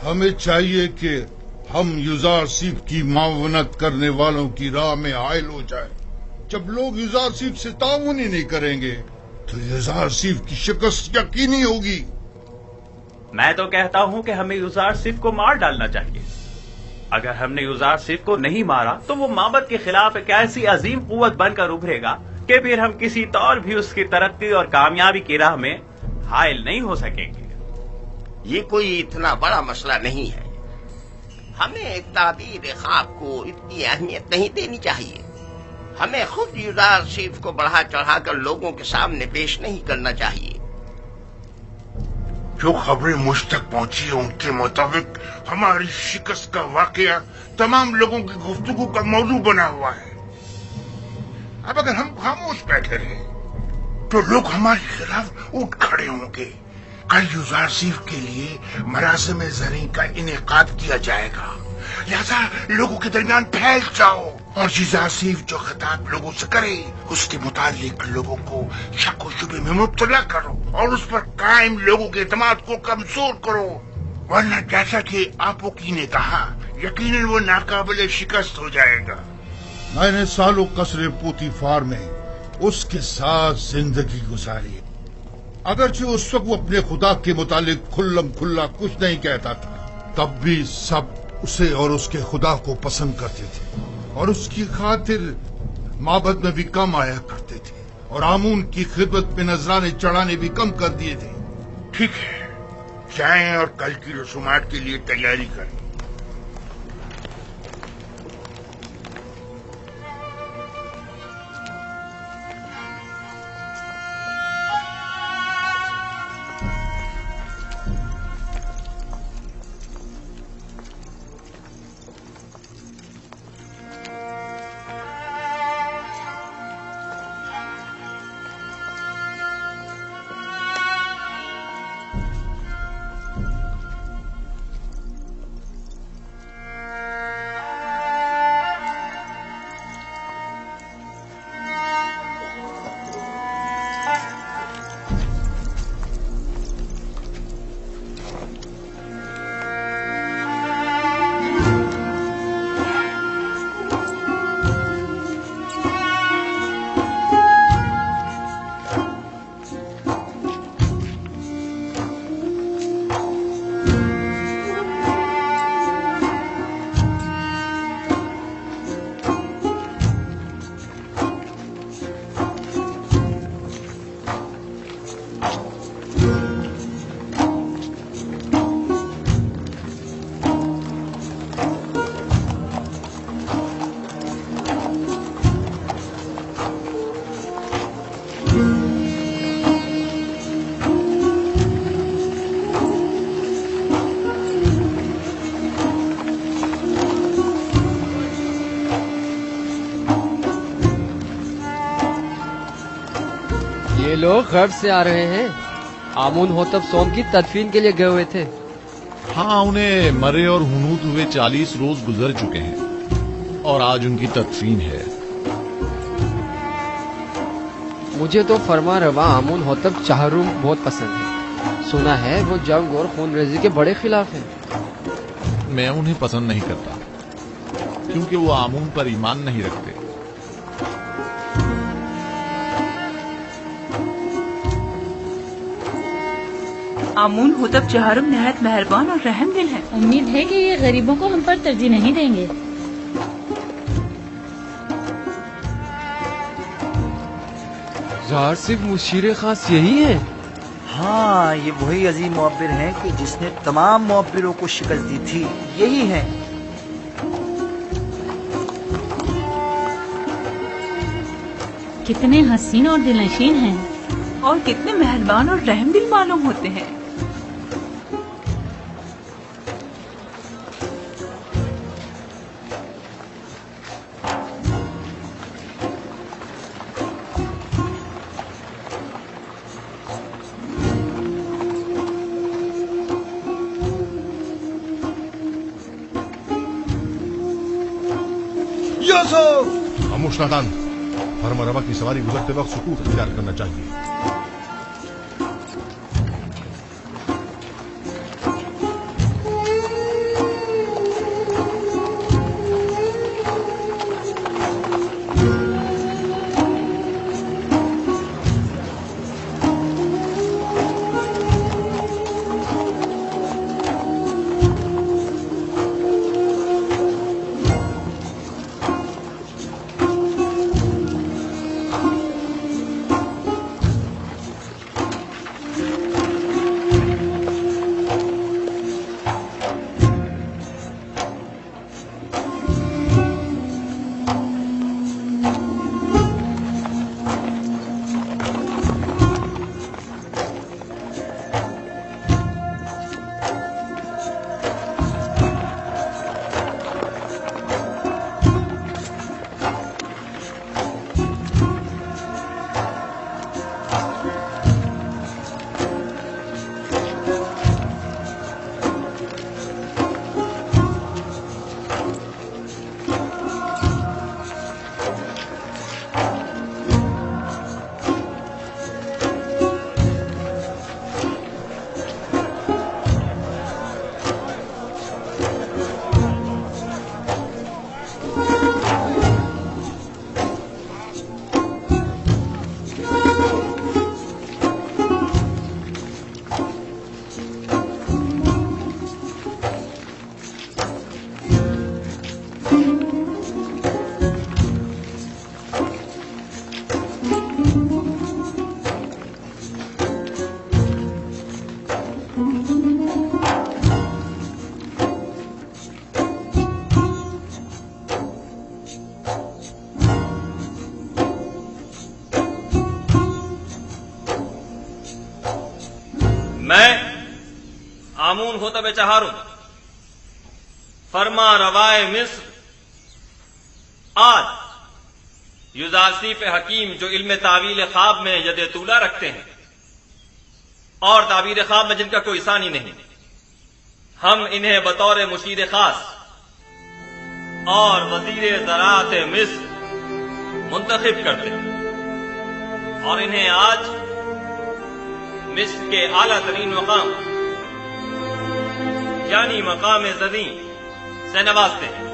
ہمیں چاہیے کہ ہم یوزارسیف کی معاونت کرنے والوں کی راہ میں حائل ہو جائیں۔ جب لوگ یوزارسیف سے تعاون ہی نہیں کریں گے تو یوزارسیف کی شکست یقینی ہوگی۔ میں تو کہتا ہوں کہ ہمیں یوزارسیف کو مار ڈالنا چاہیے۔ اگر ہم نے یوزارسیف کو نہیں مارا تو وہ معبد کے خلاف ایک ایسی عظیم قوت بن کر ابھرے گا کہ پھر ہم کسی طور بھی اس کی ترقی اور کامیابی کی راہ میں حائل نہیں ہو سکیں گے۔ یہ کوئی اتنا بڑا مسئلہ نہیں ہے، ہمیں تعبیر خواب کو اتنی اہمیت نہیں دینی چاہیے۔ ہمیں خود یوزارسیف کو بڑھا چڑھا کر لوگوں کے سامنے پیش نہیں کرنا چاہیے۔ جو خبریں مجھ تک پہنچی ہیں ان کے مطابق ہماری شکست کا واقعہ تمام لوگوں کی گفتگو کا موضوع بنا ہوا ہے۔ اب اگر ہم خاموش بیٹھے رہے تو لوگ ہمارے خلاف اٹھ کھڑے ہوں گے۔ کل یوزارسیف کے لیے مراسم زرعی کا انعقاد کیا جائے گا، لہذا لوگوں کے درمیان پھیل جاؤ اور یوزارسیف جو خطاب لوگوں سے کرے اس کے متعلق لوگوں کو شک و شبے میں مبتلا کرو اور اس پر قائم لوگوں کے اعتماد کو کمزور کرو، ورنہ جیسا کہ آپوکی نے کہا یقیناً وہ ناقابل شکست ہو جائے گا۔ میں نے سالوں قصر پوتیفار میں اس کے ساتھ زندگی گزاری، اگرچہ اس وقت وہ اپنے خدا کے متعلق کھلم کھلا کچھ نہیں کہتا تھا، تب بھی سب اسے اور اس کے خدا کو پسند کرتے تھے اور اس کی خاطر معبد میں بھی کم آیا کرتے تھے اور آمون کی خدمت میں نذرانے چڑھانے بھی کم کر دیے تھے۔ ٹھیک ہے، جائیں اور کل کی رسومات کے لیے تیاری کریں۔ لوگ غرب سے آ رہے ہیں، آمون ہوتب سوم کی تدفین کے لیے گئے ہوئے تھے۔ ہاں، انہیں مرے اور ہنوت ہوئے 40 روز گزر چکے ہیں اور آج ان کی تدفین ہے۔ مجھے تو فرما روا آمون ہوتب چہروم بہت پسند ہے، سنا ہے وہ جنگ اور خون ریزی کے بڑے خلاف ہیں۔ میں انہیں پسند نہیں کرتا کیونکہ وہ آمون پر ایمان نہیں رکھتے۔ آمون ہوتب چہارم نہایت مہربان اور رحم دل ہے۔ امید ہے کہ یہ غریبوں کو ہم پر ترجیح نہیں دیں گے۔ ظاہر صرف مشیر خاص یہی ہے؟ ہاں، یہ وہی عظیم معبر ہیں کہ جس نے تمام معبروں کو شکست دی تھی، یہی ہیں۔ کتنے حسین اور دلنشین ہیں اور کتنے مہربان اور رحم دل معلوم ہوتے ہیں۔ خاموش نادان، فرما روا کی سواری گزرتے وقت سکوت اختیار کرنا چاہیے۔ आमून होतब चहारुम, फरमा रवाए मिस्र, आज युजासीफ हकीम जो इल्म तावील ख्वाब में यद तूला रखते हैं और ताबीर ख्वाब में जिनका कोई सानी नहीं, हम इन्हें बतौर मुशीर खास और वजीर ज़राअत मिस्र मुंतखब करते हैं और इन्हें आज मिस्र के आला तरीन मकाम यानी मकाम ज़दी से नवाजते हैं।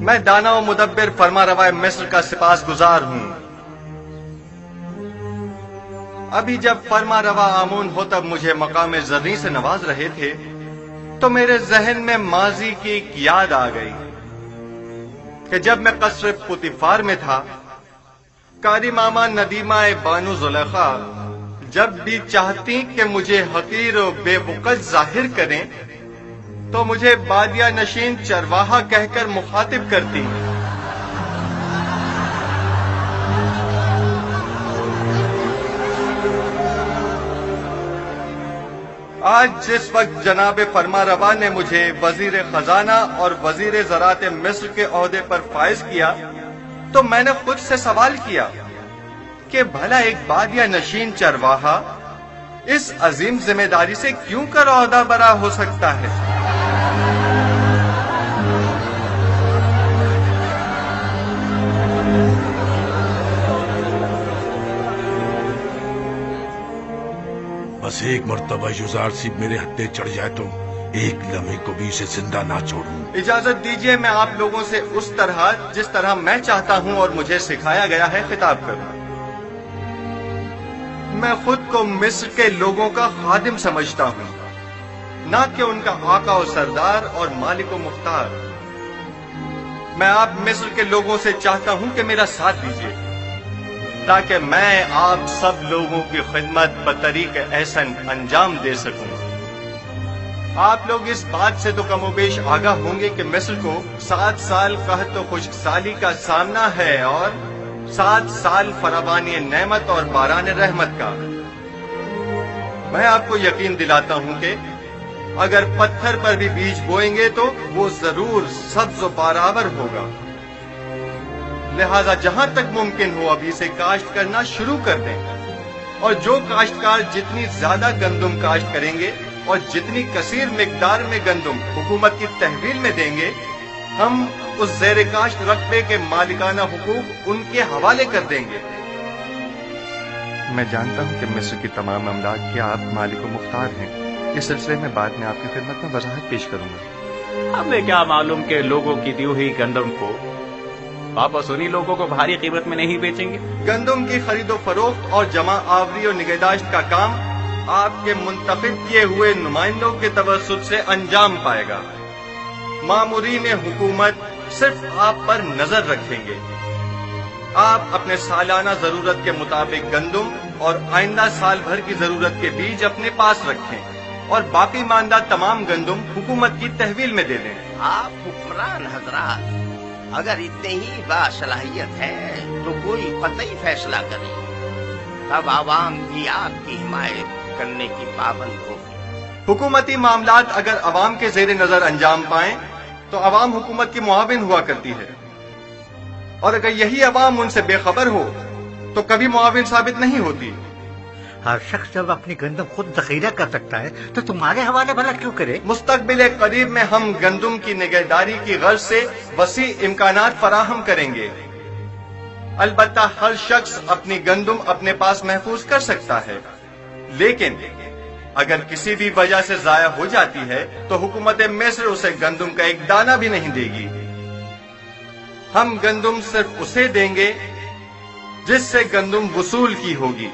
मैं दाना व मुदब्बिर फरमा रवाए मिस्र का सिपास गुजार हूं। अभी जब फरमा रवा आमून होतब मुझे मकाम ज़दी से नवाज रहे थे तो मेरे जहन में माजी की एक याद आ गई कि जब मैं कसर पुतिफार में था, कारी मामा नदीमा बानू जुलेखा जब भी चाहती कि मुझे हकीर और बेवकत जाहिर करें तो मुझे बादिया नशीन चरवाहा कहकर मुखातिब करती। आज जिस वक्त जनाब फरमा रवा ने मुझे वजीर खजाना और वजीर ज़राअत मिस्र के ओहदे पर फाइज किया तो मैंने खुद से सवाल किया कि भला एक बादिया नशीन चरवाहा इस अजीम जिम्मेदारी से क्यों कर ओहदा बरा हो सकता है। बस एक मर्तबा युजार सिप मेरे हत्थे चढ़ जाए तो एक लम्हे को भी इसे जिंदा ना छोड़ूं। इजाजत दीजिए मैं आप लोगों से उस तरह जिस तरह मैं चाहता हूं और मुझे सिखाया गया है खिताब करूं। मैं खुद को मिस्र के लोगों का खादिम समझता हूं, ना कि उनका आका और सरदार और मालिक व मुख्तार। मैं आप मिस्र के लोगों से चाहता हूं कि मेरा साथ दीजिए ताकि मैं आप सब लोगों की खिदमत बतरीक एहसन अंजाम दे सकूं। आप लोग इस बात से तो कमोबेश आगाह होंगे कि मिस्र को 7 साल कहत तो खुशकसाली का सामना है और 7 साल फरावानी नेमत और बारान रहमत का। मैं आपको यकीन दिलाता हूं कि अगर पत्थर पर भी बीज बोएंगे तो वो जरूर सब्ज और बाराबर होगा। लिहाजा जहां तक मुमकिन हो अभी से काश्त करना शुरू कर दें और जो काश्तकार जितनी ज्यादा गंदुम काश्त करेंगे और जितनी कसीर मिकदार में गंदुम हुकूमत की तहवील में देंगे, हम उस ज़ेर काश्त रकबे के मालिकाना हुकूक उनके हवाले कर देंगे। मैं जानता हूं कि मिस्र की तमाम अमलाक के आप मालिक व मुख्तार हैं। इस सिलसिले में बाद में आपकी खिदमत में वजाहत पेश करूंगा। हमें क्या मालूम कि लोगों की दी हुई गंदम को वापस उन्हीं लोगों को भारी कीमत में नहीं बेचेंगे। गंदम की खरीदो फरोख्त और जमा आवरी और निगहदाश्त का काम आपके मुंतखब किए हुए नुमाइंदों के तवस्सुत से अंजाम पाएगा। मामूरीन हुकूमत सिर्फ आप पर नजर रखेंगे। आप अपने सालाना जरूरत के मुताबिक गंदम और आइंदा साल भर की जरूरत के बीज अपने पास रखें और बाकी मानदा तमाम गंदम हुकूमत की तहवील में दे दें। आप हुक्मरान हजरात अगर इतने ही बासलाहियत है तो कोई कतई फैसला करें, तब आवाम भी आपकी हिमायत करने की पाबंद होगी। حکومتی معاملات اگر عوام کے زیر نظر انجام پائیں تو عوام حکومت کی معاون ہوا کرتی ہے، اور اگر یہی عوام ان سے بے خبر ہو تو کبھی معاون ثابت نہیں ہوتی۔ ہر شخص جب اپنی گندم خود ذخیرہ کر سکتا ہے تو تمہارے حوالے بھلا کیوں کرے؟ مستقبل قریب میں ہم گندم کی نگہداری کی غرض سے وسیع امکانات فراہم کریں گے۔ البتہ ہر شخص اپنی گندم اپنے پاس محفوظ کر سکتا ہے، لیکن اگر کسی بھی وجہ سے ضائع ہو جاتی ہے تو حکومت مصر اسے گندم کا ایک دانہ بھی نہیں دے گی۔ ہم گندم صرف اسے دیں گے جس سے گندم وصول کی ہوگی۔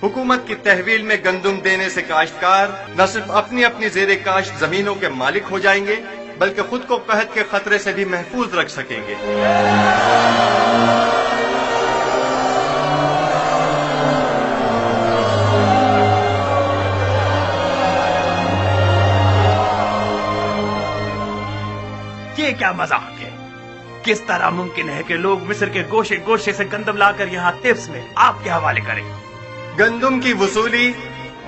حکومت کی تحویل میں گندم دینے سے کاشتکار نہ صرف اپنی اپنی زیر کاشت زمینوں کے مالک ہو جائیں گے بلکہ خود کو قحط کے خطرے سے بھی محفوظ رکھ سکیں گے۔ یہ کیا مذاق ہے؟ کس طرح ممکن ہے کہ لوگ مصر کے گوشے گوشے سے گندم لا کر یہاں تبس میں آپ کے حوالے کریں؟ گندم کی وصولی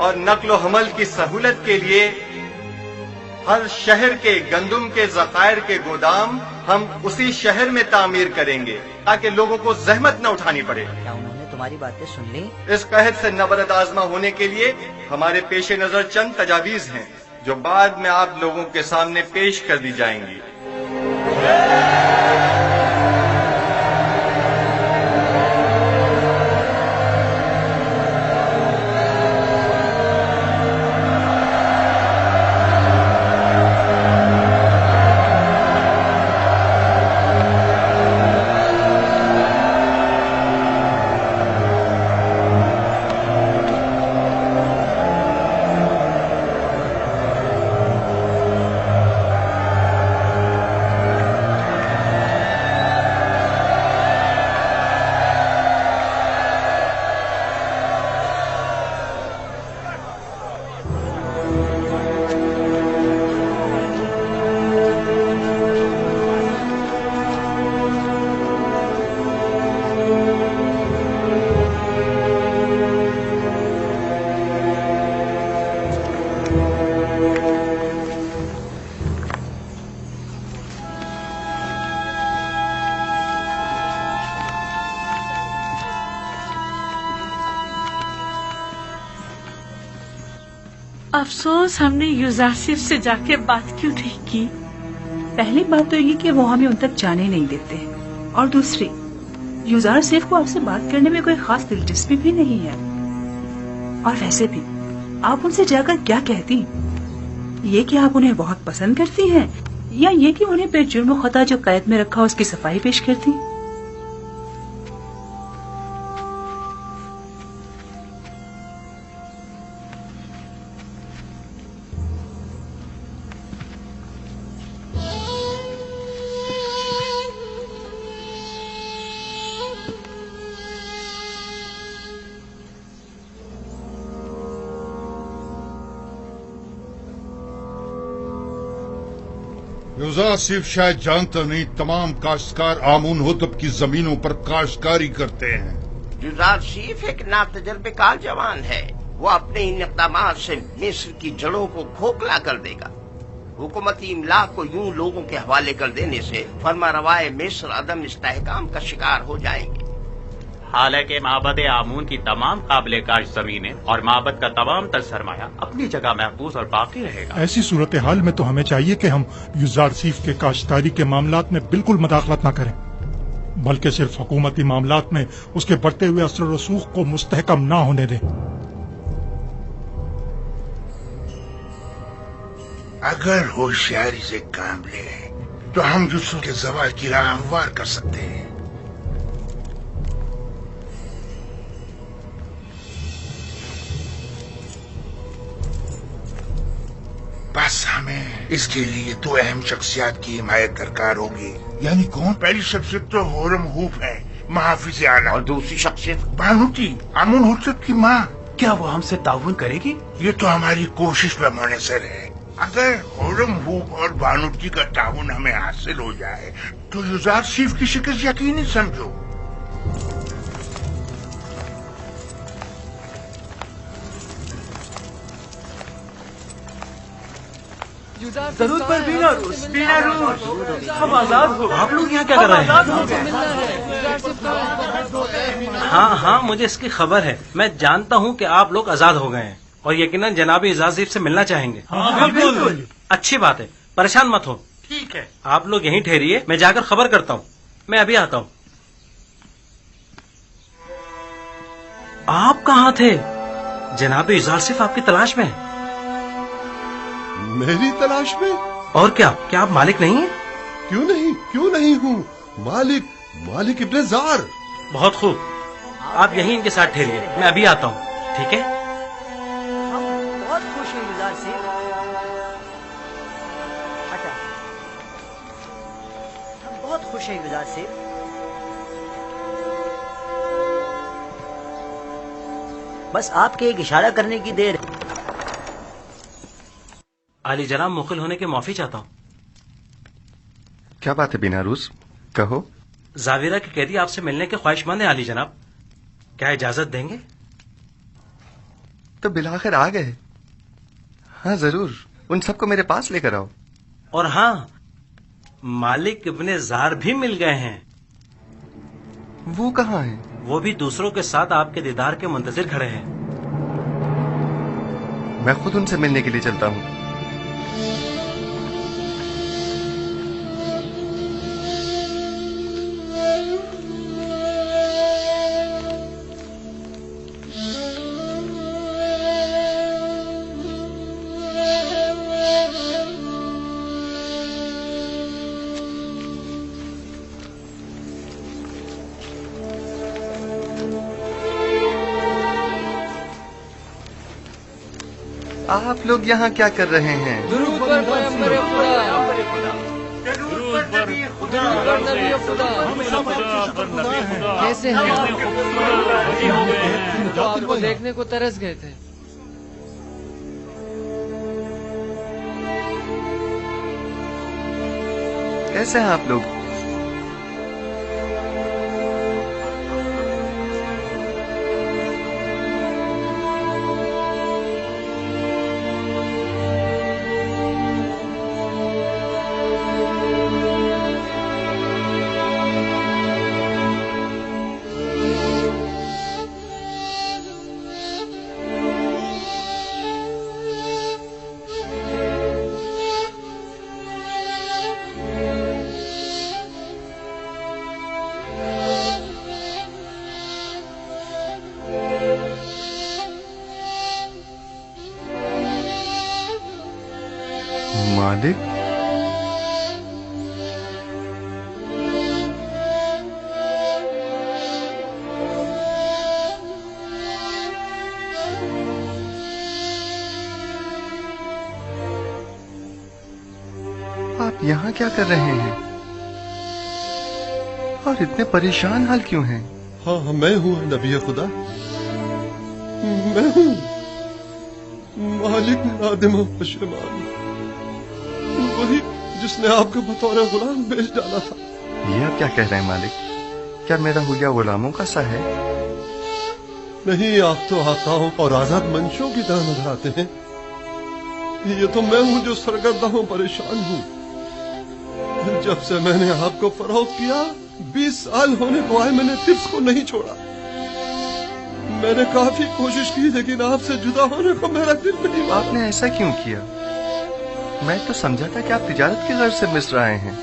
اور نقل و حمل کی سہولت کے لیے ہر شہر کے گندم کے ذخائر کے گودام ہم اسی شہر میں تعمیر کریں گے تاکہ لوگوں کو زحمت نہ اٹھانی پڑے۔ کیا انہوں نے تمہاری باتیں سن لی؟ اس قحط سے نبرد آزما ہونے کے لیے ہمارے پیش نظر چند تجاویز ہیں جو بعد میں آپ لوگوں کے سامنے پیش کر دی جائیں گی۔ افسوس ہم نے یوزارسیف سے جا کے بات کیوں نہیں کی۔ پہلی بات تو یہ کہ وہ ہمیں ان تک جانے نہیں دیتے، اور دوسری یوزارسیف کو آپ سے بات کرنے میں کوئی خاص دلچسپی بھی نہیں ہے۔ اور ویسے بھی آپ ان سے جا کر کیا کہتی؟ یہ کہ آپ انہیں بہت پسند کرتی ہیں، یا یہ کہ انہیں بے جرم و خطا جو قید میں رکھا اس کی صفائی پیش کرتی؟ یوزارسیف شاید جانتا نہیں تمام کاشتکار آمون ہوتب کی زمینوں پر کاشتکاری کرتے ہیں۔ یوزارسیف ایک ناتجربہ کار جوان ہے، وہ اپنے ان اقدامات سے مصر کی جڑوں کو کھوکھلا کر دے گا۔ حکومتی املاک کو یوں لوگوں کے حوالے کر دینے سے فرما روائے مصر عدم استحکام کا شکار ہو جائیں گے۔ حالانکہ معبد آمون کی تمام قابل کاشت زمینیں اور معبد کا تمام تر سرمایہ اپنی جگہ محفوظ اور باقی رہے گا۔ ایسی صورتحال میں تو ہمیں چاہیے کہ ہم یوزارسیف کے کاشتکاری کے معاملات میں بالکل مداخلت نہ کریں، بلکہ صرف حکومتی معاملات میں اس کے بڑھتے ہوئے اثر و رسوخ کو مستحکم نہ ہونے دیں۔ اگر ہوشیاری سے کام لیں تو ہم یوسف کے زوال کی راہ ہموار کر سکتے ہیں۔ بس ہمیں اس کے لیے دو اہم شخصیات کی حمایت درکار ہوگی۔ یعنی کون؟ پہلی شخصیت تو ہورم ہوپ ہے، محافظ اعلیٰ، اور دوسری شخصیت بانوتی، آمون ہوتب کی ماں۔ کیا وہ ہم سے تعاون کرے گی؟ یہ تو ہماری کوشش پہ منحصر ہے۔ اگر ہورم ہوپ اور بانوتی کا تعاون ہمیں حاصل ہو جائے تو یوزارسیف کی شکست یقینی سمجھو۔ ضرور پر بینا روز ہم آزاد ہو. آپ لوگ یہاں کیا کر رہے ہیں؟ ہاں مجھے اس کی خبر ہے. میں جانتا ہوں کہ آپ لوگ آزاد ہو گئے ہیں اور یقیناً جناب اعزاز صیب سے ملنا چاہیں گے. بالکل اچھی بات ہے. پریشان مت ہو. ٹھیک ہے آپ لوگ یہیں ٹھہریے. میں جا کر خبر کرتا ہوں. میں ابھی آتا ہوں. آپ کہاں تھے؟ جناب اعزاز صیب آپ کی تلاش میں. میری تلاش میں؟ اور کیا آپ مالک نہیں ہیں؟ کیوں نہیں ہوں. مالک ابن زار. بہت خوب. آپ یہیں ان کے ساتھ ٹھہریے. میں ابھی آتا ہوں. ٹھیک ہے. ہم بہت خوش ہیں یزار سے. ہم بہت خوش ہیں یزار سے. بس آپ کے ایک اشارہ کرنے کی دیر. علی جناب مخل ہونے کے معافی چاہتا ہوں. کیا بات ہے بیناروز؟ کہو. زاویرہ کے قیدی آپ سے ملنے کے خواہش مند ہیں علی جناب. کیا اجازت دیں گے؟ تو بالآخر آ گئے. ہاں ضرور. ان سب کو میرے پاس لے کر آؤ. اور ہاں مالک ابن زار بھی مل گئے ہیں. وہ کہاں ہیں؟ وہ بھی دوسروں کے ساتھ آپ کے دیدار کے منتظر کھڑے ہیں. میں خود ان سے ملنے کے لیے چلتا ہوں. آپ لوگ یہاں کیا کر رہے ہیں؟ درود پر پیغمبر خدا. کیسے ہیں آپ کو دیکھنے کو ترس گئے تھے. کیسے ہیں آپ لوگ؟ مالک؟ آپ یہاں کیا کر رہے ہیں اور اتنے پریشان حال کیوں ہیں؟ ہاں میں ہوں نبی خدا. میں ہوں مالک نادم و پشیمان. وہی جس نے آپ کو بطور غلام بیچ ڈالا تھا. یہ آپ کیا کہہ رہے ہیں مالک؟ کیا میرا حلیہ غلاموں کا سا ہے؟ نہیں، آپ تو آقاؤں اور آزاد منشوں کی طرح نظر آتے ہیں. یہ تو میں ہوں جو سرگردہ ہوں، پریشان ہوں. جب سے میں نے آپ کو فروخت کیا 20 سال ہونے کو آئے، میں نے ٹپس کو نہیں چھوڑا. میں نے کافی کوشش کی لیکن آپ سے جدا ہونے کو میرا دل نہیں مانا. آپ نے ایسا کیوں کیا؟ میں تو سمجھا تھا کہ آپ تجارت کی غرض سے مصر آئے ہیں.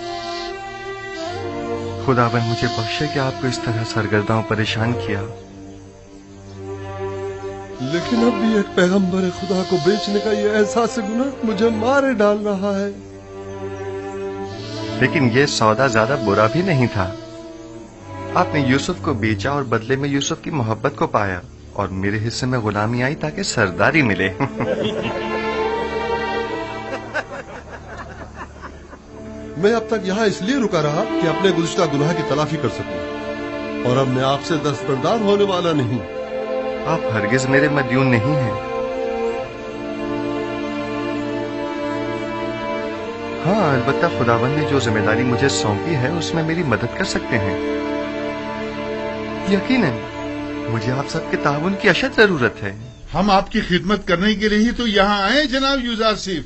خدا بند مجھے بخشے کہ آپ کو اس طرح سرگردہ و پریشان کیا. لیکن اب بھی ایک پیغمبر خدا کو بیچنے کا یہ احساس گناہ مجھے مارے ڈال رہا ہے. لیکن یہ سودا زیادہ برا بھی نہیں تھا. آپ نے یوسف کو بیچا اور بدلے میں یوسف کی محبت کو پایا، اور میرے حصے میں غلامی آئی تاکہ سرداری ملے. میں اب تک یہاں اس لیے رکا رہا کہ اپنے گزشتہ گناہ کی تلافی کر سکوں، اور اب میں آپ سے دستبردار ہونے والا نہیں. آپ ہرگز میرے مدیون نہیں ہیں. ہاں البتہ خداوند نے جو ذمہ داری مجھے سونپی ہے اس میں میری مدد کر سکتے ہیں. یقیناً مجھے آپ سب کے تعاون کی اشد ضرورت ہے. ہم آپ کی خدمت کرنے کے لیے ہی تو یہاں آئے جناب یوزار صیف.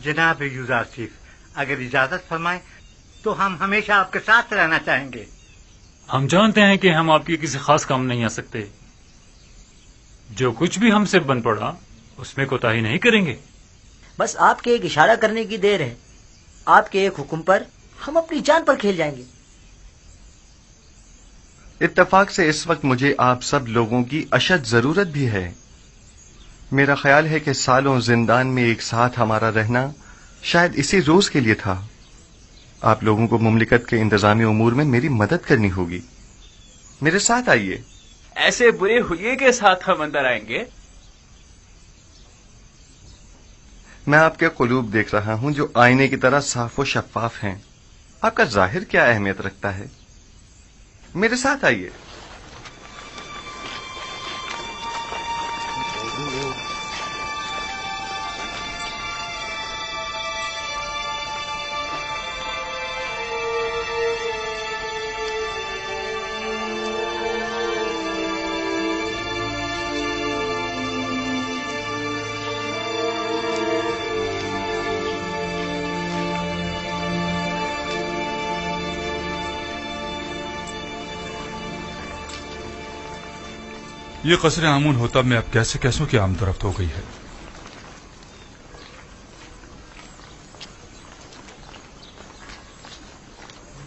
जनाब यूजारसिफ, अगर इजाजत फरमाएं तो हम हमेशा आपके साथ रहना चाहेंगे। हम जानते हैं कि हम आपकी किसी खास काम नहीं आ सकते। जो कुछ भी हमसे बन पड़ा उसमें कोताही नहीं करेंगे। बस आपके एक इशारा करने की देर है। आपके एक हुक्म पर हम अपनी जान पर खेल जाएंगे। इत्तेफाक से इस वक्त मुझे आप सब लोगों की अशद जरूरत भी है। मेरा ख्याल है कि सालों जिंदान में एक साथ हमारा रहना शायद इसी रोज के लिए था। आप लोगों को मुमलिकत के इंतजामी उमूर में मेरी मदद करनी होगी। मेरे साथ आइए। ऐसे बुरे हुए के साथ हम अंदर आएंगे? मैं आपके कुलूब देख रहा हूं जो आईने की तरह साफ व शफाफ हैं। आपका जाहिर क्या अहमियत रखता है? मेरे साथ आइए। ये कसर आमून होतब में अब कैसे कैसों की आमदरफ्त हो गई है।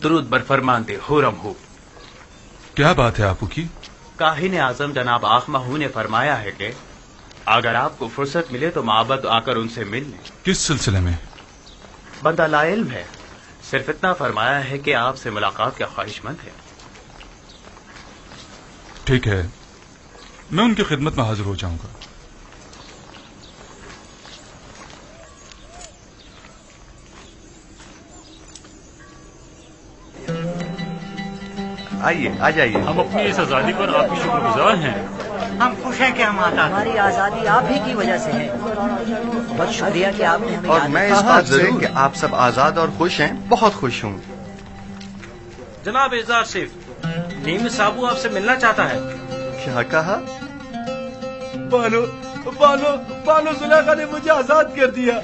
दुरूद बर फरमानदे हुरम हो। क्या बात है आपू की? काहिन आजम जनाब आख महू ने फरमाया है कि अगर आपको फुर्सत मिले तो माबद आकर उनसे मिल लें। किस सिलसिले में? बंदा लाइल्म है, सिर्फ इतना फरमाया है कि आपसे मुलाकात का ख्वाहिशमंद है। ठीक है, मैं उनकी खिदमत में हाजिर हो जाऊंगा। आइए, आ जाइए। हम अपनी इस आजादी पर आपकी शुक्रगुजार हैं। हम खुश हैं कि हम आजाद। हमारी आजादी आप ही की वजह से है। बहुत शुक्रिया कि आपने हमें और मैं इस बात से कि आप सब आजाद और खुश हैं, बहुत खुश हूँ। जनाब यूजारसिफ, नीम साबू आपसे मिलना चाहता है। क्या कहा? बानो बानो बानो जुलेखा ने मुझे आजाद कर दिया।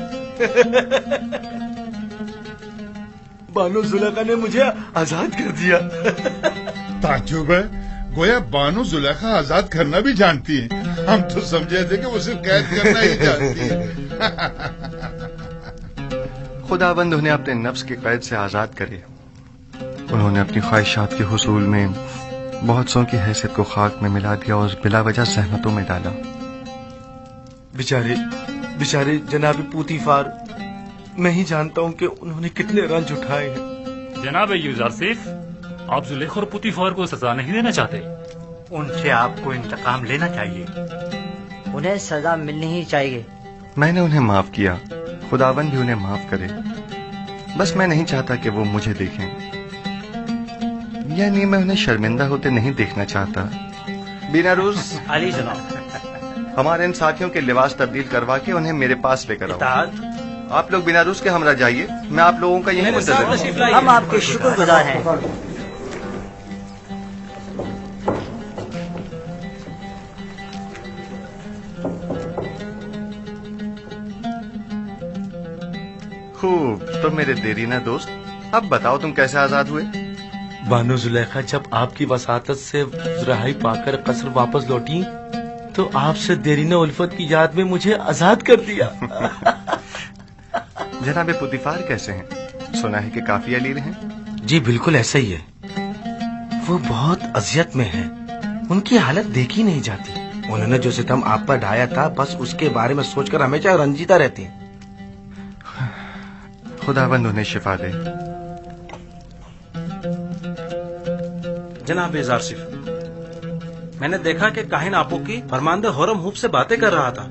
बानो जुलेखा ने मुझे आजाद कर दिया। ताज्जुब है, गोया बानो जुलेखा आजाद करना भी जानती है। हम तो समझे थे कि वो सिर्फ कैद करना ही जानती है। खुदाबंद उन्हें अपने नफ्स के कैद से आजाद करे। उन्होंने अपनी ख्वाहिशात के हुसूल में बहुत सौ की हैसियत को खाक में मिला दिया और बिला वजह सहमतों में डाला। बेचारे बेचारे जनाब पूतीफार, मैं ही जानता हूँ कि उन्होंने कितने रंज उठाए हैं। जनाब यूजारसिफ, आप जुलेखा और पुतीफार को सजा नहीं देना चाहते? उनसे आपको इंतकाम लेना चाहिए। उन्हें सजा मिलनी ही चाहिए। मैंने उन्हें माफ किया, खुदाबंद भी उन्हें माफ करे। बस मैं नहीं चाहता कि वो मुझे देखें, यानी मैं उन्हें शर्मिंदा होते नहीं देखना चाहता। बिनारूस अली जनाब, हमारे इन साथियों के लिबास तब्दील करवा के उन्हें मेरे पास लेकर आओ। आप लोग बिनारूस के हमरा जाइए, मैं आप लोगों का यही मुंतज़िर हूं। हम आपके शुक्रगुजार हैं। खूब, तो मेरे देरीना दोस्त, अब बताओ तुम कैसे आजाद हुए? बानो जुलेखा जब आपकी वसातत से रिहाई पाकर कसर वापस लौटी तो आपसे देरीना उल्फत की याद में मुझे आजाद कर दिया। जनाबे पुतीफार कैसे हैं? सुना है कि काफी अलील हैं। जी बिल्कुल ऐसा ही है। वो बहुत अजियत में है, उनकी हालत देखी नहीं जाती। उन्होंने जो सितम आप पर ढाया था, बस उसके बारे में सोचकर हमेशा रंजीता रहती हैं। खुदाबंद उन्हें शिफा दे। जनाब यूजारसिफ, मैंने देखा कि काहिन आपू की फरमानदे हुरम हुब से बातें कर रहा था।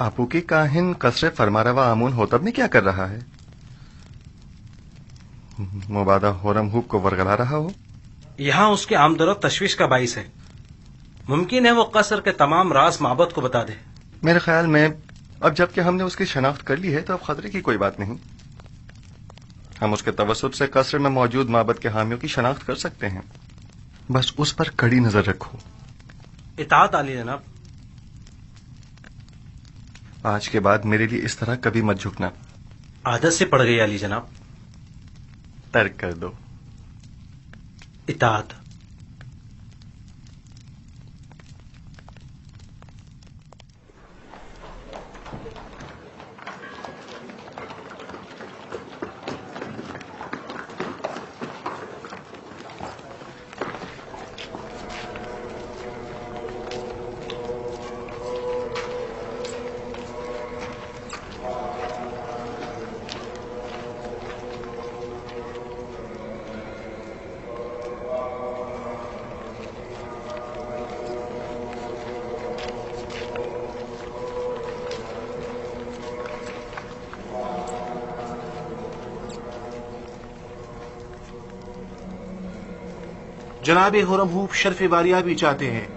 आपू की काहिन कसरे फरमारवा आमून होतब में क्या कर रहा है? मुबादा हुरम हुब को वरगला रहा हो। यहाँ उसके आमदरत तशवीश का बाइस है। मुमकिन है वो कसर के तमाम राज माबद को बता दे। मेरे ख्याल में अब जबकि हमने उसकी शनाख्त कर ली है तो अब खतरे की कोई बात नहीं। हम उसके तवसुत से कसर में मौजूद माबद के हामियों की शनाख्त कर सकते हैं। बस उस पर कड़ी नजर रखो। इताअत आली जनाब। آج کے بعد میرے لیے اس طرح کبھی مت جھکنا. عادت سے پڑ گئی علی جناب. ترک کر دو. اطاعت. جناب خرم ہوپ شرف باریابی چاہتے ہیں.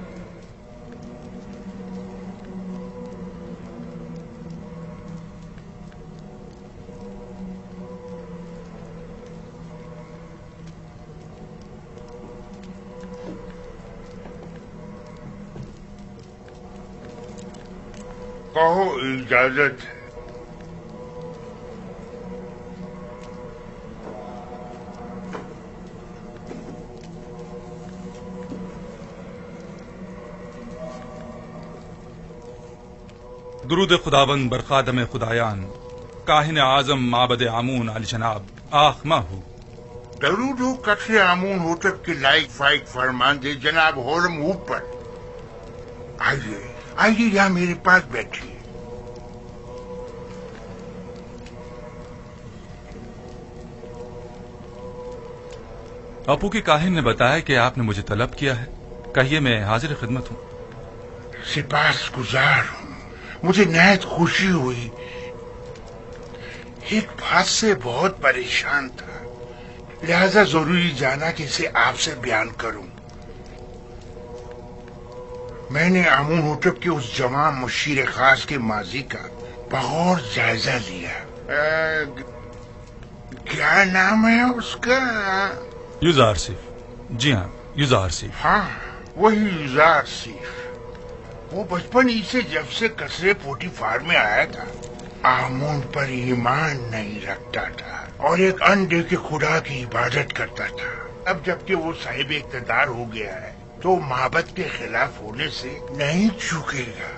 کہو اجازت ہے. درود خداوند بر خادم خدایان کاہن اعظم معبد آمون علی جناب آخمہ ہو. درود ہو قصر آمون ہوتب کے لائق فائق فرمان دے جناب خرم ہوپ پر. آئیے آئیے یہاں میرے پاس بیٹھیے. باپو کی کاہن نے بتایا کہ آپ نے مجھے طلب کیا ہے. کہیے میں حاضر خدمت ہوں. سپاس گزار ہوں. مجھے نہایت خوشی ہوئی. ایک بات سے بہت پریشان تھا لہذا ضروری جانا کہ اسے آپ سے بیان کروں. میں نے آمون ہوتب کے اس جوان مشیر خاص کے ماضی کا بغور جائزہ لیا. کیا نام ہے اس کا؟ یوزار سیف. جی ہاں یوزار سیف. ہاں وہی یوزار سیف. وہ بچپن ہی سے جب سے قصر پوٹیفار میں آیا تھا آمون پر ایمان نہیں رکھتا تھا اور ایک انڈے کے خدا کی عبادت کرتا تھا. اب جبکہ وہ صاحب اقتدار ہو گیا ہے تو معبد کے خلاف ہونے سے نہیں چوکے گا.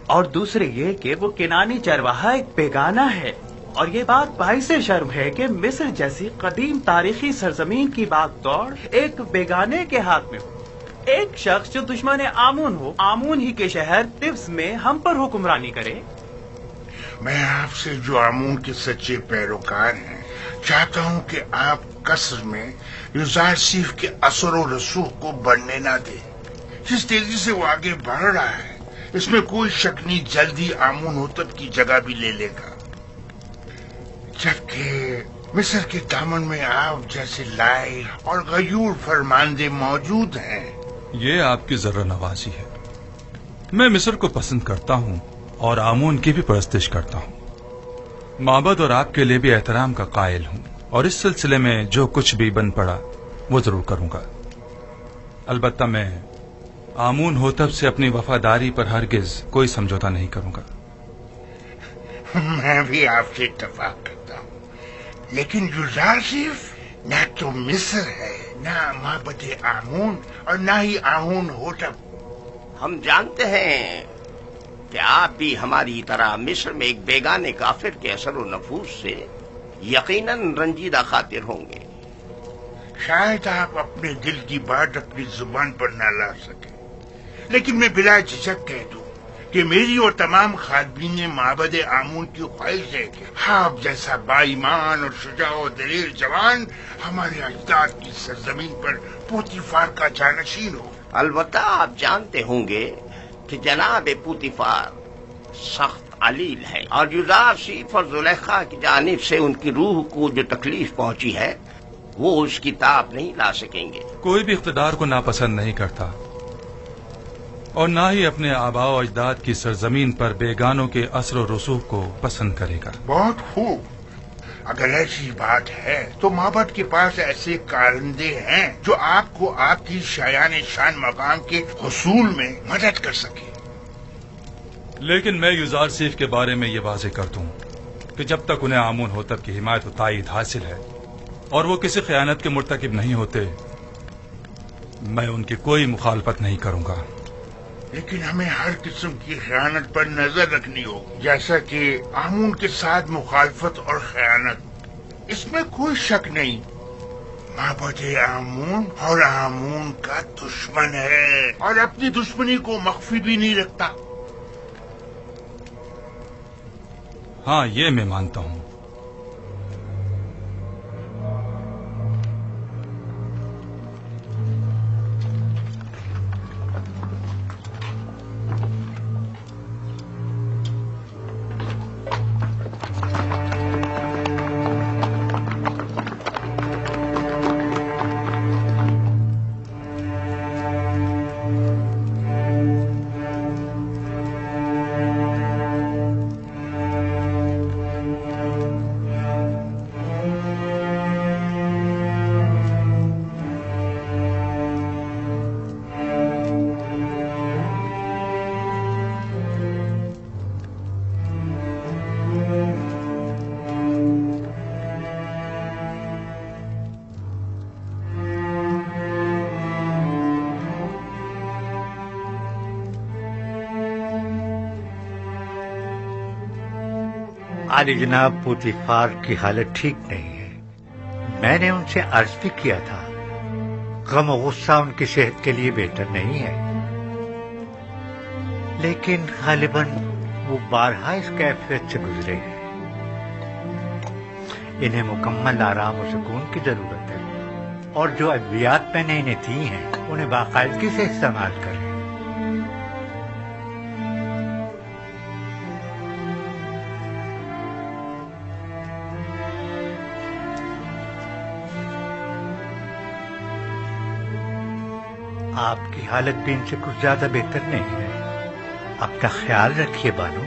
اور دوسرے یہ کہ وہ کنانی چرواہا ایک بیگانہ ہے اور یہ بات باعث شرم ہے کہ مصر جیسی قدیم تاریخی سرزمین کی بات دوڑ ایک بیگانے کے ہاتھ میں ہو. ایک شخص جو دشمن آمون ہو آمون ہی کے شہر طبس میں ہم پر حکمرانی کرے. میں آپ سے جو آمون کے سچے پیروکار ہیں چاہتا ہوں کہ آپ قصر میں یوزار سیف کے اثر و رسوخ کو بڑھنے نہ دیں. جس تیزی سے وہ آگے بڑھ رہا ہے اس میں کوئی شک نہیں جلدی آمون ہوتب کی جگہ بھی لے لے گا. جبکہ مصر کے دامن میں آپ جیسے لائق اور غیور فرماندے موجود ہیں. یہ آپ کی ذرہ نوازی ہے. میں مصر کو پسند کرتا ہوں اور آمون کی بھی پرستش کرتا ہوں. معبد اور آپ کے لیے بھی احترام کا قائل ہوں اور اس سلسلے میں جو کچھ بھی بن پڑا وہ ضرور کروں گا. البتہ میں آمون ہوتب سے اپنی وفاداری پر ہرگز کوئی سمجھوتا نہیں کروں گا. میں بھی آپ سے اتفاق کرتا ہوں لیکن یوزار سیف نہ تو مصر ہے نہ معبد آمون اور نہ ہی آمون ہوتب. ہم جانتے ہیں کہ آپ بھی ہماری طرح مصر میں ایک بیگانے کافر کے اثر و نفوذ سے یقیناً رنجیدہ خاطر ہوں گے. شاید آپ اپنے دل کی بات اپنی زبان پر نہ لا سکیں لیکن میں بلا جھجک کہہ دوں کہ میری اور تمام خادمین معبد آمون کی خواہش ہے کہ آپ جیسا با ایمان اور شجاع و دلیر جوان ہمارے اجداد کی سرزمین پر پوتیفار کا جانشین ہو. البتہ آپ جانتے ہوں گے کہ جناب پوتیفار سخت علیل ہے اور یوزار سیف اور زلیخا کی جانب سے ان کی روح کو جو تکلیف پہنچی ہے وہ اس کی تاب نہیں لا سکیں گے. کوئی بھی اقتدار کو ناپسند نہیں کرتا اور نہ ہی اپنے آباء و اجداد کی سرزمین پر بیگانوں کے اثر و رسوخ کو پسند کرے گا. بہت خوب. اگر ایسی بات ہے تو معبد کے پاس ایسے کارندے ہیں جو آپ کو آپ کی شایان شان مقام کے حصول میں مدد کر سکے. لیکن میں یوزارسیف کے بارے میں یہ واضح کر دوں کہ جب تک انہیں آمون ہوتب کی حمایت و تائید حاصل ہے اور وہ کسی خیانت کے مرتکب نہیں ہوتے، میں ان کی کوئی مخالفت نہیں کروں گا۔ لیکن ہمیں ہر قسم کی خیانت پر نظر رکھنی ہوگی، جیسا کہ آمون کے ساتھ مخالفت اور خیانت، اس میں کوئی شک نہیں۔ معبد آمون اور آمون کا دشمن ہے اور اپنی دشمنی کو مخفی بھی نہیں رکھتا۔ ہاں، یہ میں مانتا ہوں۔ عالی جناب پوتیفار کی حالت ٹھیک نہیں ہے، میں نے ان سے عرض بھی کیا تھا، غم و غصہ ان کی صحت کے لیے بہتر نہیں ہے، لیکن غالباً وہ بارہا اس کیفیت سے گزرے ہیں۔ انہیں مکمل آرام و سکون کی ضرورت ہے، اور جو ادویات میں نے انہیں دی ہیں انہیں باقاعدگی سے استعمال کریں۔ آپ کی حالت بھی ان سے کچھ زیادہ بہتر نہیں ہے، اپنا خیال رکھیے بانو۔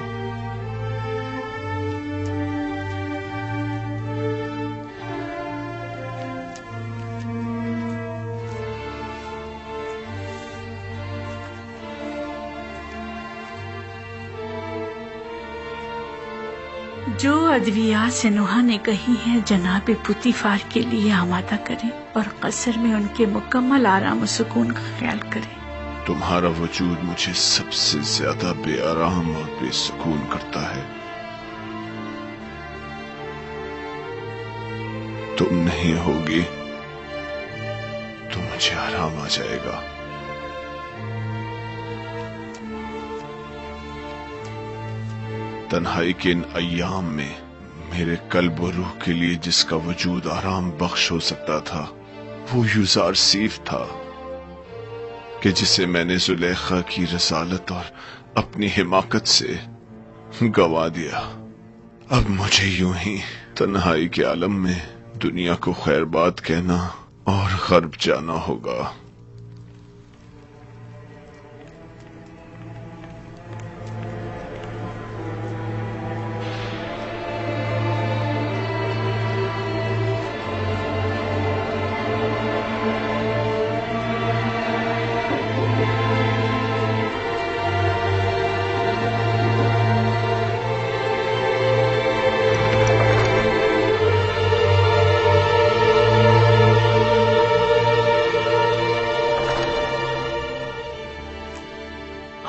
جو ادویات سنوحا نے کہی ہیں جناب پوتیفار کے لیے آمادہ کریں اور قصر میں ان کے مکمل آرام و سکون کا خیال کریں۔ تمہارا وجود مجھے سب سے زیادہ بے آرام اور بے سکون کرتا ہے۔ تم نہیں ہوگی تو مجھے آرام آ جائے گا۔ تنہائی کے ان ایام میں میرے قلب و روح کے لیے جس کا وجود آرام بخش ہو سکتا تھا وہ یوزارسیف تھا، کہ جسے میں نے زلیخا کی رسالت اور اپنی حماقت سے گوا دیا۔ اب مجھے یوں ہی تنہائی کے عالم میں دنیا کو خیر بات کہنا اور غرب جانا ہوگا۔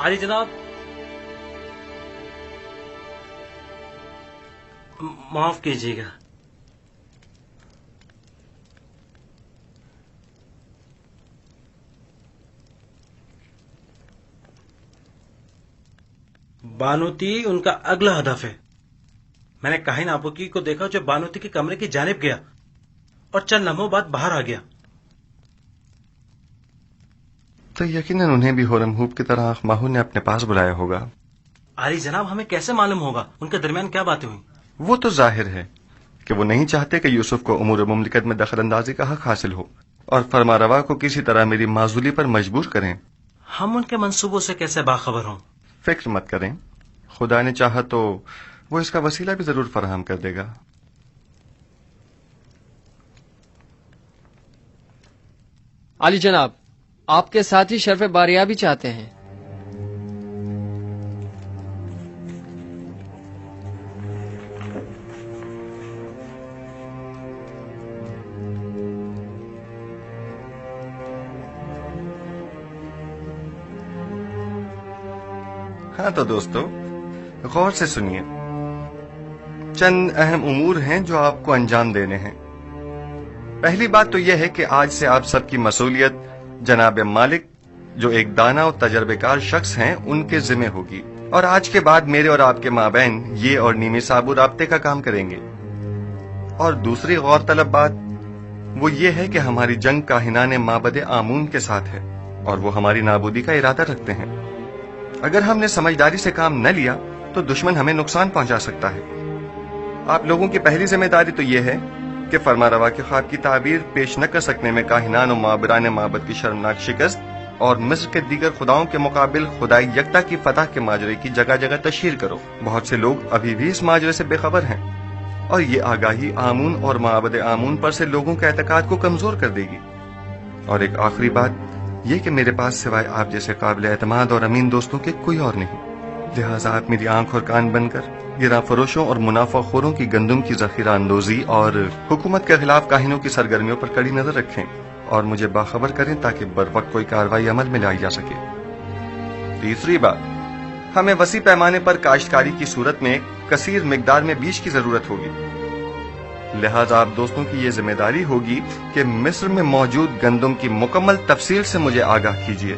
عالی جناب، معاف کیجیے گا، بانوتی ان کا اگلا ہدف ہے۔ میں نے کاہن آبوکی کو دیکھا جو بانوتی کے کمرے کی جانب گیا اور چند لمحوں بعد باہر آ گیا۔ تو یقیناً انہیں بھی ہورم ہوپ کی طرح ماہو نے اپنے پاس بلایا ہوگا۔ عالی جناب، ہمیں کیسے معلوم ہوگا ان کے درمیان کیا باتیں ہوئی؟ وہ تو ظاہر ہے کہ وہ نہیں چاہتے کہ یوسف کو امور مملکت میں دخل اندازی کا حق حاصل ہو اور فرما روا کو کسی طرح میری معزولی پر مجبور کریں۔ ہم ان کے منصوبوں سے کیسے باخبر ہوں؟ فکر مت کریں، خدا نے چاہا تو وہ اس کا وسیلہ بھی ضرور فراہم کر دے گا۔ عالی جناب، آپ کے ساتھ ہی شرف باریابی چاہتے ہیں۔ हाँ तो दोस्तों, गौर से सुनिए। चंद अहम उमूर हैं जो आपको अंजाम देने हैं। पहली बात तो यह है कि आज से आप सबकी मसूलियत जनाब मालिक, जो एक दाना और तजर्बेकार शख्स हैं, उनके जिम्मे होगी। और आज के बाद मेरे और आपके माबैन ये और नीमी साबू राब्ते का काम करेंगे। और दूसरी गौरतलब बात वो ये है कि हमारी जंग काहिनाने माबद आमून के साथ है और वो हमारी नाबूदी का इरादा रखते हैं। अगर हमने समझदारी से काम न लिया तो दुश्मन हमें नुकसान पहुंचा सकता है। आप लोगों की पहली जिम्मेदारी तो ये है कि फरमारवा के ख्वाब की ताबीर पेश न कर सकने में काहिनान और माबरान माबद की शर्मनाक शिकस्त और मिस्र के दीगर खुदाओं के मुकाबिल खुदाई यकता की फतह के माजरे की जगह जगह तशहीर करो। बहुत से लोग अभी भी इस माजरे से बेखबर हैं और ये आगाही आमून और माबद आमून पर से लोगों के एतकाद को कमजोर कर देगी। और एक आखिरी बात ये कि मेरे पास सिवाय आप जैसे काबिल एतमाद और अमीन दोस्तों के कोई और नहीं। लिहाजा आप मेरी आंख और कान बनकर गिरा फरोशों और मुनाफाखोरों की गंदुम की जखीरा अंदोजी और हुकूमत के खिलाफ काहिनों की सरगर्मियों पर कड़ी नजर रखें और मुझे बाखबर करें ताकि बर वक्त कोई कार्रवाई अमल में लाई जा सके। तीसरी बात, हमें वसी पैमाने पर काश्तकारी की सूरत में कसीर मिकदार में बीज की जरूरत होगी। लिहाजा आप दोस्तों की ये जिम्मेदारी होगी कि मिस्र में मौजूद गंदुम की मुकम्मल तफसील से मुझे आगाह कीजिए।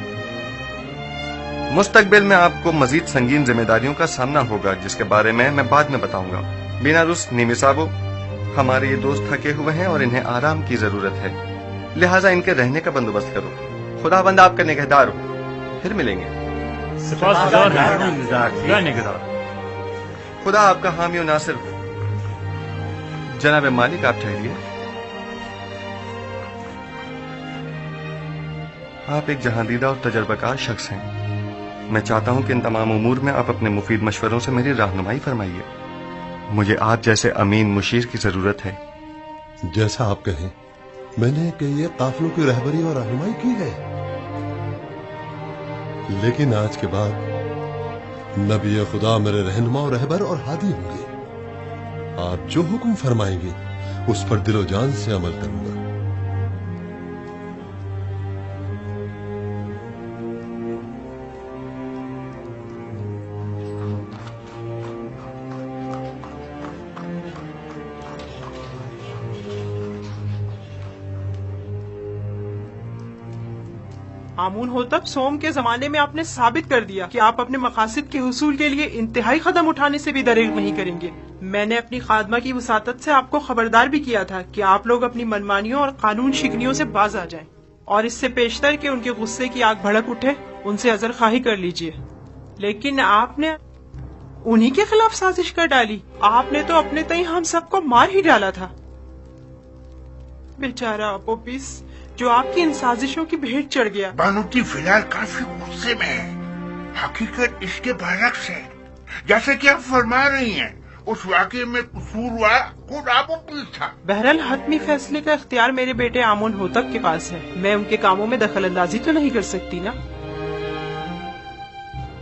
मुस्तकबिल में आपको मजीद संगीन जिम्मेदारियों का सामना होगा जिसके बारे में मैं बाद में बताऊंगा। बिना रुस नीमी साबो, हमारे ये दोस्त थके हुए हैं और इन्हें आराम की जरूरत है, लिहाजा इनके रहने का बंदोबस्त करो। खुदाबंद आपका निगहदार हो। फिर मिलेंगे। खुदा आपका हामी और नासिर हो। जनाब मालिक, आप ठहरिए। आप एक जहांदीदा और तजर्बाकार शख्स हैं। मैं चाहता हूं कि इन तमाम उमूर में आप अपने मुफीद मशवरों से मेरी रहनुमाई फरमाइए। मुझे आप जैसे अमीन मुशीर की जरूरत है। जैसा आप कहें। मैंने कई काफिलों की रहबरी और रहनुमाई की है, लेकिन आज के बाद नबी खुदा मेरे रहनुमा और रहबर और हादी होंगे। आप जो हुक्म फरमाएंगे उस पर दिलो जान से अमल करूंगा। आमून होतब सोम के जमाने में आपने साबित कर दिया कि आप अपने मकासद के हुसूल के लिए इंतहाई कदम उठाने से भी दरेग नहीं करेंगे। मैंने अपनी खादमा की वसातत से आपको खबरदार भी किया था कि आप लोग अपनी मनमानियों और कानून शिकनियों से बाज आ जाएं, और इससे पेशतर के उनके गुस्से की आग भड़क उठे उनसे अजर खाही कर लीजिए। लेकिन आपने उन्हीं के खिलाफ साजिश कर डाली। आपने तो अपने तई हम सबको मार ही डाला था। बेचारा अपोपिस जो आपकी इन साजिशों की भेंट चढ़ गया। बानूती फिलहाल काफी गुस्से में है। हकीकत इसके बरक्स है। जैसे कि आप फरमा रही हैं, उस वाकये में कसूरवार खुद अपोपिस था। बहरहाल हतमी फैसले का इख्तियार मेरे बेटे आमून होतब के पास है। मैं उनके कामों में दखल अंदाजी तो नहीं कर सकती ना।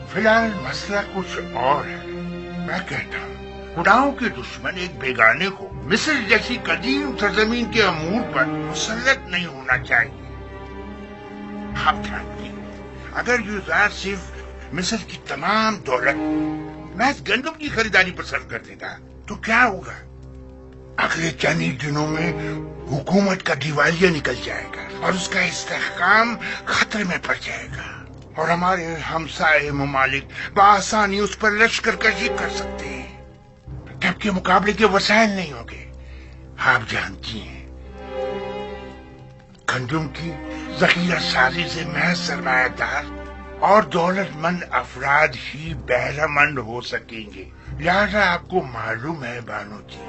फिलहाल मसला कुछ और है। मैं कहता हूँ खुदाओं के दुश्मन एक बेगाने को मिस्र जैसी कदीम सरजमीन के अमूर पर मुसल्लत नहीं होना चाहिए। आप जानते हैं, अगर यूज़ार सिर्फ मिस्र की तमाम दौलत महज गंदम की खरीदारी पसंद कर देगा तो क्या होगा? अगले चंद ही दिनों में हुकूमत का दिवालिया निकल जाएगा और उसका इस्तेहकाम खतरे में पड़ जाएगा और हमारे हमसाए ममालिक बआसानी उस पर लश्कर कशी कर सकते हैं। तब के मुकाबले के वसाइल नहीं होंगे। आप जानती हैं, गंदम की जखीरा साजी से महज सरमायादार और दौलतमंद अफराद ही बहरामंद हो सकेंगे। लिहाजा आपको मालूम है बानो जी,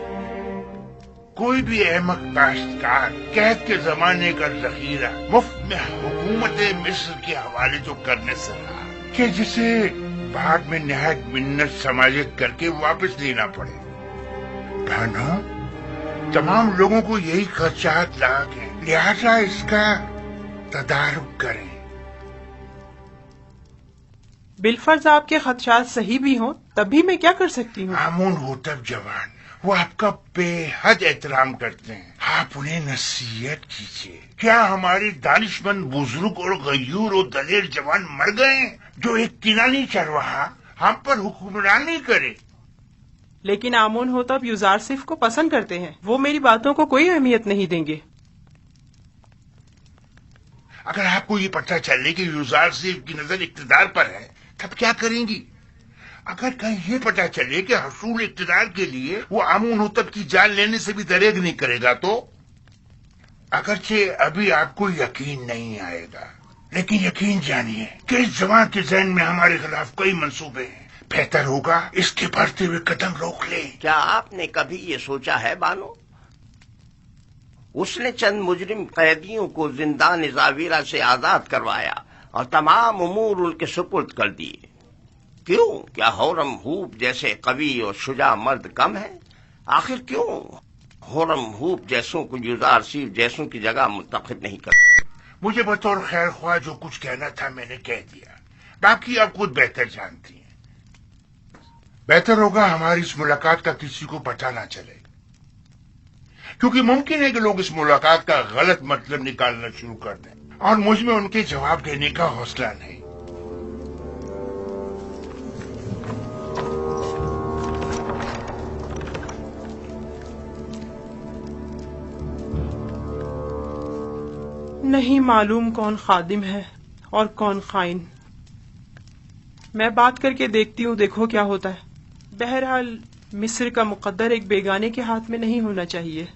कोई भी अहमक काश्तकार कैद के जमाने का जखीरा मुफ्त में हुकूमत मिस्र के हवाले तो करने से रहा कि जिसे बाद में नहायत मिन्नत समाजित करके वापस देना पड़े। भानो, तमाम लोगों को यही खर्चात लाग है, लिहाजा इसका तदारुक करें। बिलफर्ज आपके खदशात सही भी हों तब भी मैं क्या कर सकती हूँ? आमून होतब जवान वो आपका बेहद एहतराम करते हैं। आप उन्हें नसीहत कीजिए। क्या हमारे दानिशमंद बुजुर्ग और गयूर और दलेर जवान मर गए जो एक किनानी चरवाहा हम पर हुक्मरानी करे। लेकिन आमोन होतब युजारसिफ को पसंद करते हैं, वो मेरी बातों को कोई अहमियत नहीं देंगे। अगर आपको ये पता चले कि युजारसिफ की नजर इक्तदार पर है तब क्या करेंगी? अगर कहीं ये पता चले कि हसूल इक्तदार के लिए वो आमोन होतब की जान लेने से भी दरेग नहीं करेगा तो? अगरचे अभी आपको यकीन नहीं आएगा, लेकिन यकीन जानिए कि इस जवान के ज़हन में हमारे खिलाफ कई मंसूबे हैं। बेहतर होगा इसके बढ़ते हुए कदम रोक ले। क्या आपने कभी ये सोचा है बानो, उसने चंद मुजरिम कैदियों को जिंदान जावीरा से आजाद करवाया और तमाम उमूर उनके सुपुर्द कर दिए। क्यों? क्या होरम हूप जैसे कवि और शुजा मर्द कम है? आखिर क्यों होरम हूप जैसों को युजारसिफ जैसों की जगह मुंतखब नहीं करते? मुझे बतौर खैर ख्वाह जो कुछ कहना था मैंने कह दिया, बाकी आप खुद बेहतर जानती हैं। बेहतर होगा हमारी इस मुलाकात का किसी को पता ना चले, क्योंकि मुमकिन है कि लोग इस मुलाकात का गलत मतलब निकालना शुरू कर दें और मुझ में उनके जवाब देने का हौसला नहीं। नहीं मालूम कौन खादिम है और कौन खाइन। मैं बात करके देखती हूँ, देखो क्या होता है। बहरहाल मिस्र का मुकद्दर एक बेगाने के हाथ में नहीं होना चाहिए।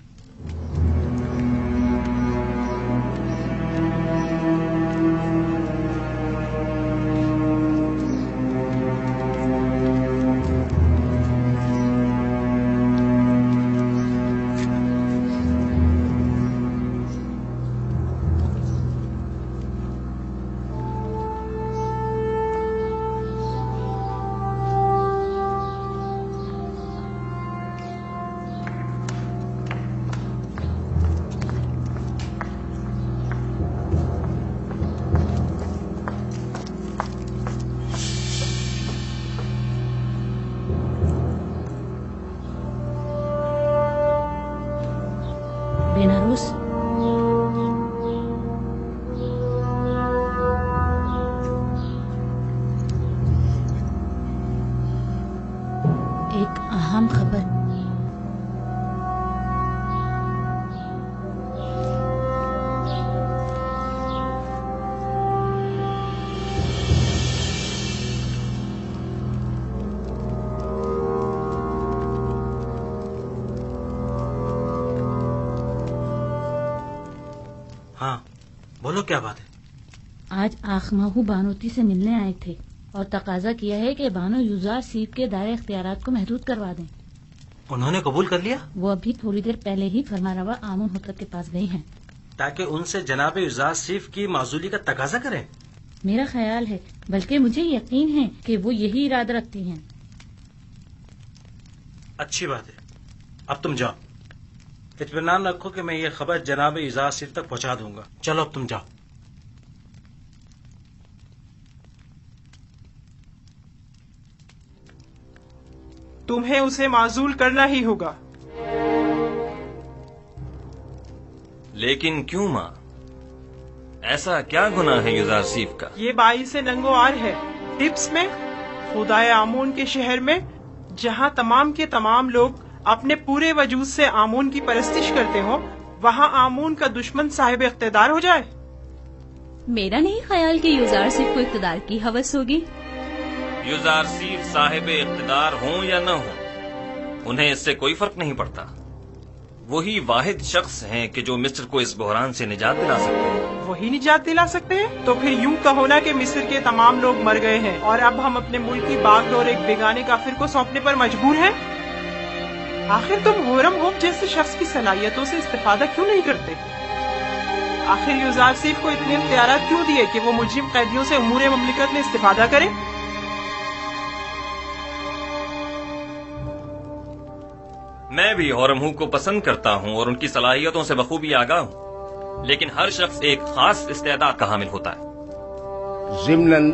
बेनारूस, एक अहम खबर। हाँ बोलो, क्या बात है? आज आखमाहू बानोती से मिलने आए थे और तकाजा किया है कि बानो युजारसिफ के दायरे इख्तियारात को महदूद करवा दें। उन्होंने कबूल कर लिया? वो अभी थोड़ी देर पहले ही फरमारवा आमोन होतब के पास गई हैं, ताकि उनसे जनाब युजारसिफ की माजूली का तकाजा करें। मेरा ख्याल है, बल्कि मुझे यकीन है कि वो यही इरादा रखती हैं। अच्छी बात है, अब तुम जाओ। इत्मीनान रखो कि मैं ये खबर जनाब युजारसिफ तक पहुंचा दूंगा। चलो अब तुम जाओ। तुम्हें उसे माजूल करना ही होगा। लेकिन क्यों माँ? ऐसा क्या गुनाह है युजारसिफ का? ये बाईस नंगोआर है टिप्स में, खुदाए आमोन के शहर में, जहाँ तमाम के तमाम लोग अपने पूरे वजूद से आमोन की परस्तिश करते हो, वहाँ आमोन का दुश्मन साहिब इख्तिदार हो जाए। मेरा नहीं ख्याल कि युजारसिफ को इख्तिदार की हवस होगी। युजारसिफ साहिब इख्तिदार हों या न हों, उन्हें इससे कोई फर्क नहीं पड़ता। वही वाहिद शख्स हैं कि जो मिस्र को इस बहरान से निजात दिला सकते हैं। वही निजात दिला सकते हैं? तो फिर यूं कहो ना कि मिस्र के तमाम लोग मर गए हैं और अब हम अपने मुल्क की बागडोर एक बेगाने काफिर को सौंपने पर मजबूर हैं। आखिर तुम होरम होप जैसे शख्स की सलाहियतों से इस्तेफादा क्यों नहीं करते? आखिर युजारसिफ को इतने इख्तियारात क्यों दिए कि वो मुजरिम कैदियों से उमूर ममलिकत में इस्तेफादा करे? मैं भी होरमहू को पसंद करता हूँ और उनकी सलाहियतों से बखूबी आगाह हूँ, लेकिन हर शख्स एक खास इस्तेदाद का हामिल होता है। ज़िम्नन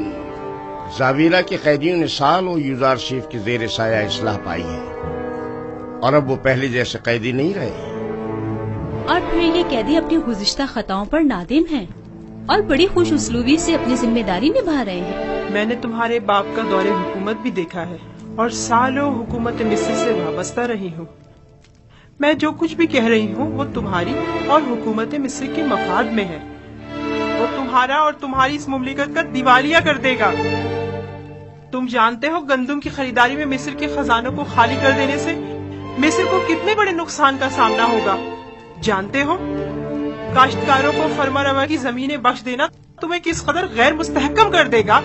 जावीरा के कैदियों ने सालों युजारसिफ के ज़ेर साया इस्लाह पाई है और अब वो पहले जैसे कैदी नहीं रहे। और फिर ये कैदी अपनी गुज़िश्ता खताओं पर नादिम हैं। और बड़ी खुश उसलूबी से अपनी जिम्मेदारी निभा रहे हैं। मैंने तुम्हारे बाप का दौरे हुकूमत भी देखा है और सालों हुकूमत मिस्र से वाबस्ता रही हूँ। मैं जो कुछ भी कह रही हूँ वो तुम्हारी और हुकूमत मिस्र के मफाद में है। वो तुम्हारा और तुम्हारी इस मुमलिकत का दिवालिया कर देगा। तुम जानते हो गंदुम की खरीदारी में मिस्र के खजानों को खाली कर देने से मिस्र को कितने बड़े नुकसान का सामना होगा। जानते हो काश्तकारों को फरमा रवा की जमीनें बख्श देना तुम्हें किस कदर गैर मुस्तहकम कर देगा।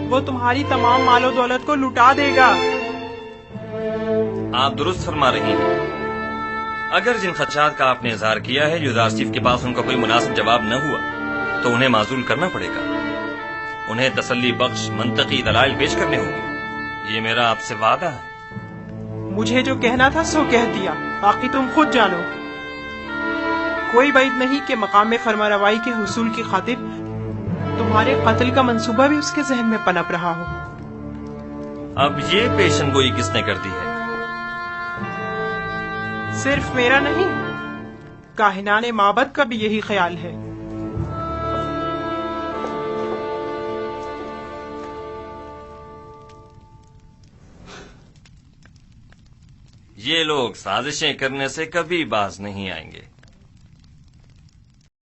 वो तुम्हारी तमाम मालो दौलत को लुटा देगा। आप दुरुस्त फरमा रही हैं। अगर जिन खदशात का आपने इजहार किया है यूजारसीफ के पास उनका कोई मुनासिब जवाब न हुआ तो उन्हें माजूल करना पड़ेगा। उन्हें तसल्ली बख्श मंतकी दलाइल पेश करने होंगे। ये मेरा आपसे वादा है। मुझे जो कहना था सो कह दिया, बाकी तुम खुद जानो। कोई बात नहीं कि मकाम में फरमारवाई के हुसूल की खातिर तुम्हारे कत्ल का मंसूबा भी उसके जहन में पनप रहा हो। अब ये पेशनगोई किसने कर दी है? सिर्फ मेरा नहीं, काहिनाने माबद का भी यही ख्याल है। ये लोग साजिशें करने से कभी बाज नहीं आएंगे।